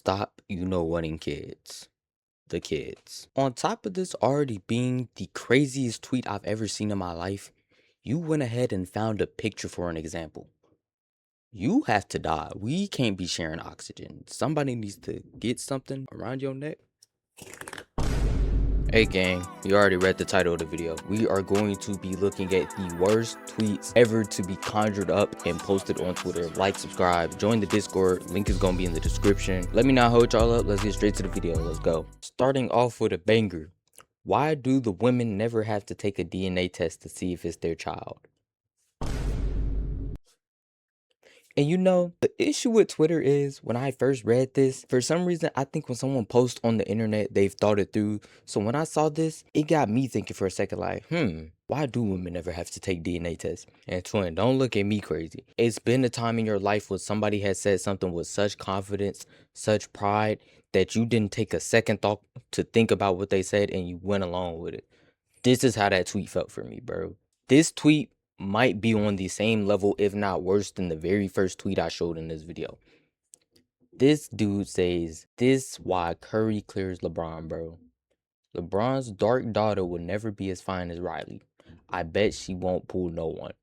Stop you know whating kids. The kids. On top of this already being the craziest tweet I've ever seen in my life, you went ahead and found a picture for an example. You have to die. We can't be sharing oxygen. Somebody needs to get something around your neck. Hey gang, you already read the title of the video. We are going to be looking at the worst tweets ever to be conjured up and posted on Twitter. Like, subscribe, join the Discord, link is gonna be in the description. Let me not hold y'all up, let's get straight to the video, let's go. Starting off with a banger. Why do the women never have to take a DNA test to see if it's their child? And you know, the issue with Twitter is when I first read this, for some reason, I think when someone posts on the internet, they've thought it through. So when I saw this, it got me thinking for a second like, why do women never have to take DNA tests? And twin, don't look at me crazy. It's been a time in your life where somebody has said something with such confidence, such pride, that you didn't take a second thought to think about what they said and you went along with it. This is how that tweet felt for me, bro. This tweet might be on the same level, if not worse, than the very first tweet I showed in this video. This dude says, this why Curry clears LeBron, bro. LeBron's dark daughter will never be as fine as Riley. I bet she won't pull no one.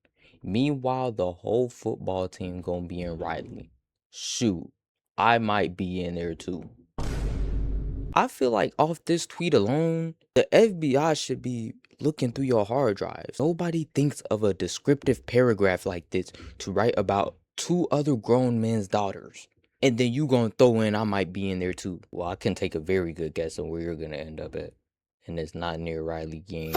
Meanwhile, the whole football team gonna be in Riley. Shoot, I might be in there too. I feel like off this tweet alone, the FBI should be looking through your hard drives. Nobody thinks of a descriptive paragraph like this to write about two other grown men's daughters. And then you gonna throw in, I might be in there too. Well, I can take a very good guess on where you're gonna end up at. And it's not near Riley Gang.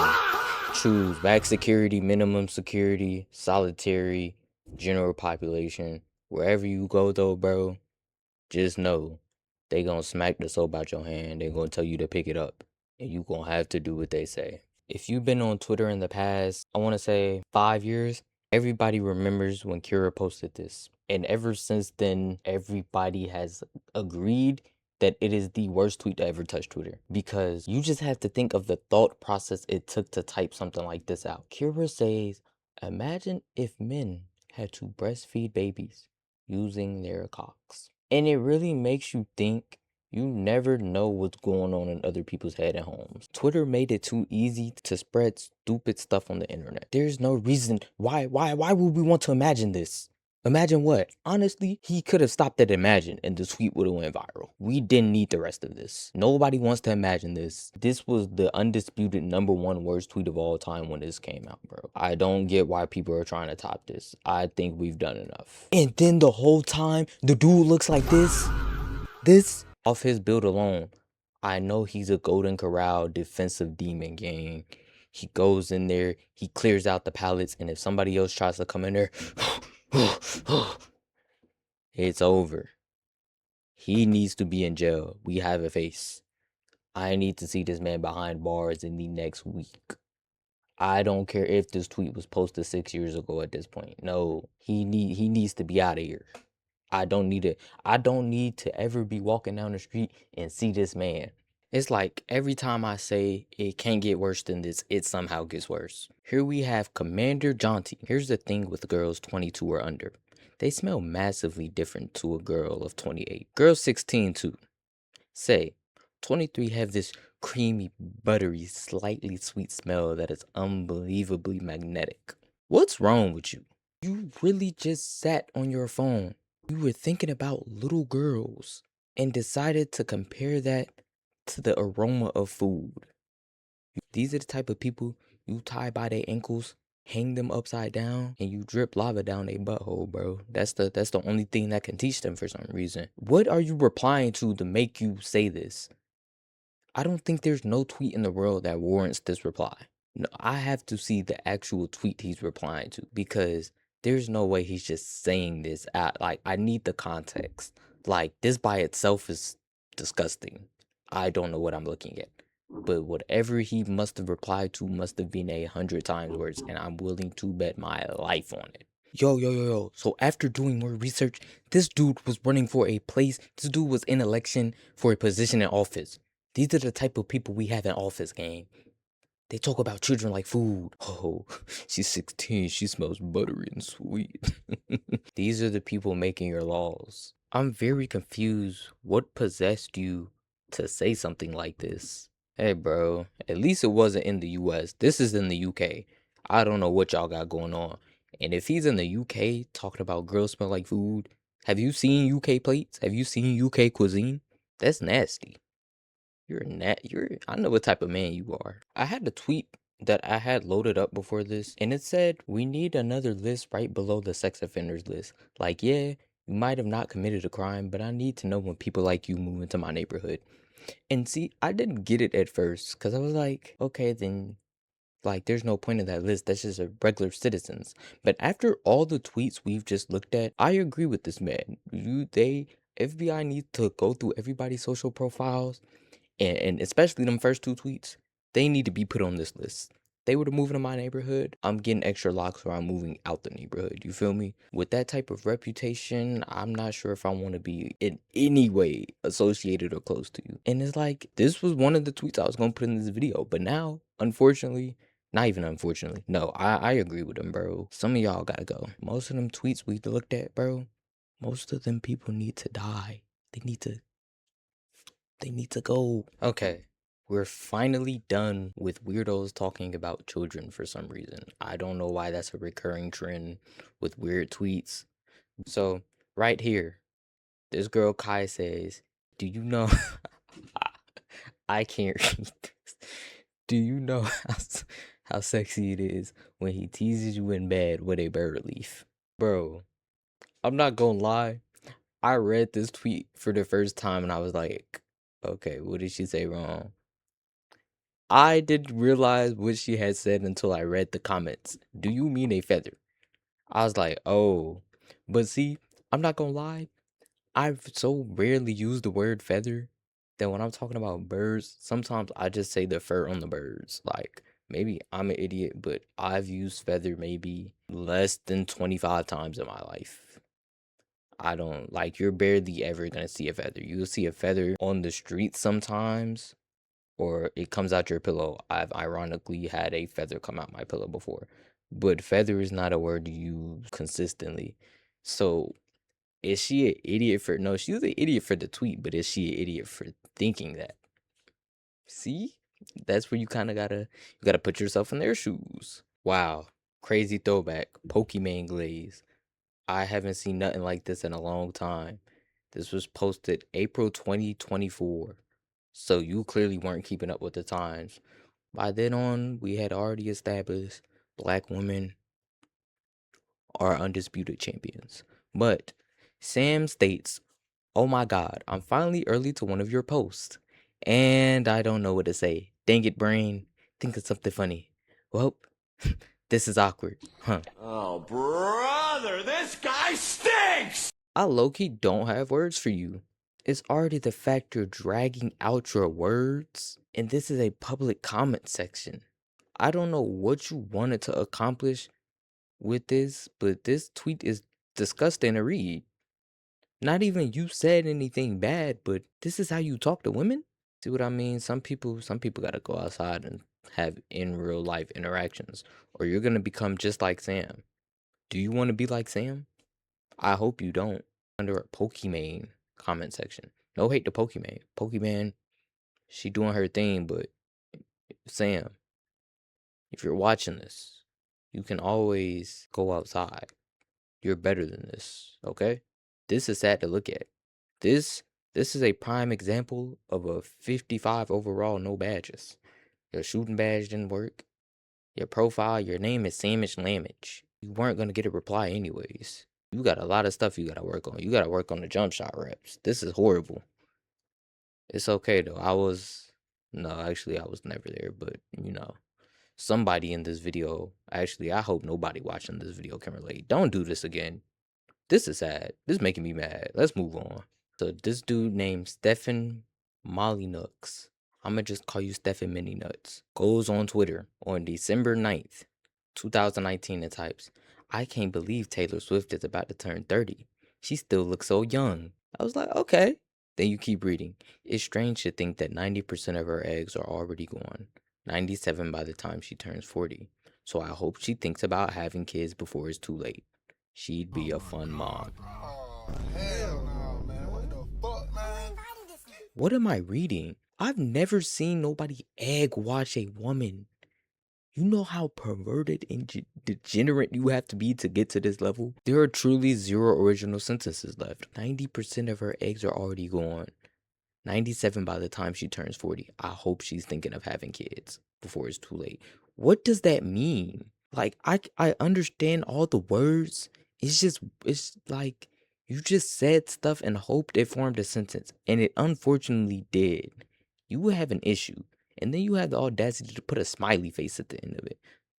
Choose max security, minimum security, solitary, general population. Wherever you go though, bro, just know they gonna smack the soap out your hand. They gonna tell you to pick it up. And you gonna have to do what they say. If you've been on Twitter in the past, I want to say 5 years, everybody remembers when Kira posted this. And ever since then, everybody has agreed that it is the worst tweet to ever touch Twitter. Because you just have to think of the thought process it took to type something like this out. Kira says, imagine if men had to breastfeed babies using their cocks. And it really makes you think. You never know what's going on in other people's head and homes. Twitter made it too easy to spread stupid stuff on the internet. There's no reason why would we want to imagine this? Imagine what? Honestly, he could have stopped at imagine and the tweet would have went viral. We didn't need the rest of this. Nobody wants to imagine this. This was the undisputed #1 worst tweet of all time when this came out, bro. I don't get why people are trying to top this. I think we've done enough. And then the whole time, the dude looks like this. Off his build alone, I know he's a Golden Corral defensive demon gang. He goes in there, he clears out the pallets, and if somebody else tries to come in there, it's over. He needs to be in jail. We have a face. I need to see this man behind bars in the next week. I don't care if this tweet was posted 6 years ago at this point. No, he needs to be out of here. I don't need to ever be walking down the street and see this man. It's like every time I say it can't get worse than this, it somehow gets worse. Here we have Commander Jaunty. Here's the thing with girls 22 or under. They smell massively different to a girl of 28. Girl 16 too. Say, 23 have this creamy, buttery, slightly sweet smell that is unbelievably magnetic. What's wrong with you? You really just sat on your phone. You were thinking about little girls and decided to compare that to the aroma of food. These are the type of people you tie by their ankles, hang them upside down, and you drip lava down their butthole, bro. That's the only thing that can teach them for some reason. What are you replying to make you say this? I don't think there's no tweet in the world that warrants this reply. No, I have to see the actual tweet he's replying to because there's no way he's just saying this at like I need the context. Like this by itself is disgusting. I don't know what I'm looking at. But whatever he must have replied to must have been 100 times worse, and I'm willing to bet my life on it. Yo. So after doing more research, this dude was running for a place. This dude was in election for a position in office. These are the type of people we have in office, gang. They talk about children like food. Oh, she's 16. She smells buttery and sweet. These are the people making your laws. I'm very confused. What possessed you to say something like this? Hey, bro, at least it wasn't in the US. This is in the UK. I don't know what y'all got going on. And if he's in the UK talking about girls smell like food, have you seen UK plates? Have you seen UK cuisine? That's nasty. I know what type of man you are. I had a tweet that I had loaded up before this, and it said, we need another list right below the sex offenders list. Like, yeah, you might have not committed a crime, but I need to know when people like you move into my neighborhood. And see, I didn't get it at first, because I was like, okay, then, like, there's no point in that list. That's just a regular citizens. But after all the tweets we've just looked at, I agree with this man. FBI needs to go through everybody's social profiles and especially them first two tweets, they need to be put on this list. They were to move into my neighborhood, I'm getting extra locks or I'm moving out the neighborhood. You feel me? With that type of reputation, I'm not sure if I want to be in any way associated or close to you. And it's like, this was one of the tweets I was going to put in this video. But now, unfortunately, not even unfortunately, no, I agree with them, bro. Some of y'all gotta go. Most of them tweets we looked at, bro, most of them people need to die. They need to go. Okay. We're finally done with weirdos talking about children for some reason. I don't know why that's a recurring trend with weird tweets. So, right here, this girl Kai says, do you know? I can't read this. Do you know how sexy it is when he teases you in bed with a bird leaf? Bro, I'm not gonna lie. I read this tweet for the first time and I was like, okay, what did she say wrong? I didn't realize what she had said until I read the comments. Do you mean a feather? I was like, oh. But see, I'm not gonna lie. I've so rarely used the word feather that when I'm talking about birds, sometimes I just say the fur on the birds. Like, maybe I'm an idiot, but I've used feather maybe less than 25 times in my life. I don't like, you're barely ever gonna see a feather. You'll see a feather on the street sometimes, or it comes out your pillow. I've ironically had a feather come out my pillow before, but feather is not a word you use consistently. So is she an idiot for no? She's an idiot for the tweet, but is she an idiot for thinking that? See, that's where you kind of gotta put yourself in their shoes. Wow, crazy throwback, Pokemon glaze. I haven't seen nothing like this in a long time. This was posted April 2024. So you clearly weren't keeping up with the times. By then on, we had already established black women are undisputed champions. But Sam states, oh my god, I'm finally early to one of your posts. And I don't know what to say. Dang it, brain. Think of something funny. Well, this is awkward. Huh. Oh, brother, this guy stinks! I low-key don't have words for you. It's already the fact you're dragging out your words, and this is a public comment section. I don't know what you wanted to accomplish with this, but this tweet is disgusting to read. Not even you said anything bad, but this is how you talk to women? See what I mean? Some people gotta go outside and have in real life interactions, or you're gonna become just like Sam. Do you want to be like Sam? I hope you don't. Under a Pokemon comment section. No hate to Pokemon. Pokemon, she doing her thing, but Sam, if you're watching this, you can always go outside. You're better than this, okay? This is sad to look at. This is a prime example of a 55 overall, no badges. Your shooting badge didn't work. Your profile, your name is Sandwich Lamage. You weren't gonna get a reply anyways. You got a lot of stuff you gotta work on. You gotta work on the jump shot reps. This is horrible. It's okay though. No, actually I was never there, but you know, somebody in this video, actually I hope nobody watching this video can relate. Don't do this again. This is sad. This is making me mad. Let's move on. So this dude named Stefan Mollynux, I'ma just call you Stefan Mini Nuts, goes on Twitter on December 9th, 2019 and types, I can't believe Taylor Swift is about to turn 30. She still looks so young. I was like, okay. Then you keep reading. It's strange to think that 90% of her eggs are already gone. 97 by the time she turns 40. So I hope she thinks about having kids before it's too late. She'd be a fun mom. Oh, hell no. What am I reading? I've never seen nobody egg wash a woman. You know how perverted and degenerate you have to be to get to this level? There are truly 0 original sentences left. 90% of her eggs are already gone. 97 by the time she turns 40. I hope she's thinking of having kids before it's too late. What does that mean? Like, I understand all the words. It's like you just said stuff and hoped it formed a sentence, and it unfortunately did. You would have an issue, and then you have the audacity to put a smiley face at the end of it.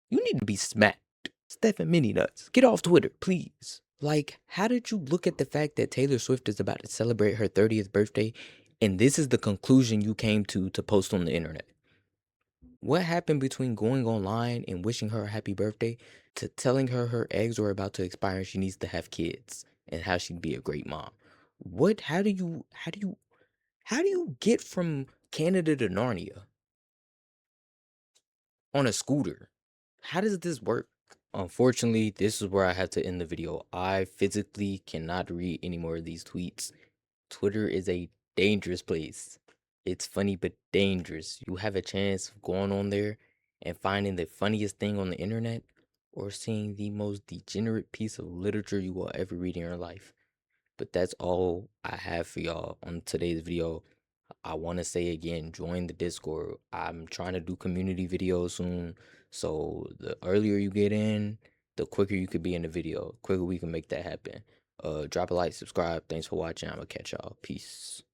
You need to be smacked. Stephen Mini Nuts, get off Twitter, please. Like, how did you look at the fact that Taylor Swift is about to celebrate her 30th birthday, and this is the conclusion you came to post on the internet? What happened between going online and wishing her a happy birthday to telling her her eggs were about to expire and she needs to have kids and how she'd be a great mom? What? How do you get from Canada to Narnia on a scooter? How does this work? Unfortunately, this is where I have to end the video. I physically cannot read any more of these tweets. Twitter is a dangerous place. It's funny but dangerous. You have a chance of going on there and finding the funniest thing on the internet or seeing the most degenerate piece of literature you will ever read in your life. But that's all I have for y'all on today's video. I want to say again, join the Discord. I'm trying to do community videos soon. So the earlier you get in, the quicker you could be in the video. Quicker we can make that happen. Drop a like, subscribe. Thanks for watching. I'm gonna catch y'all. Peace.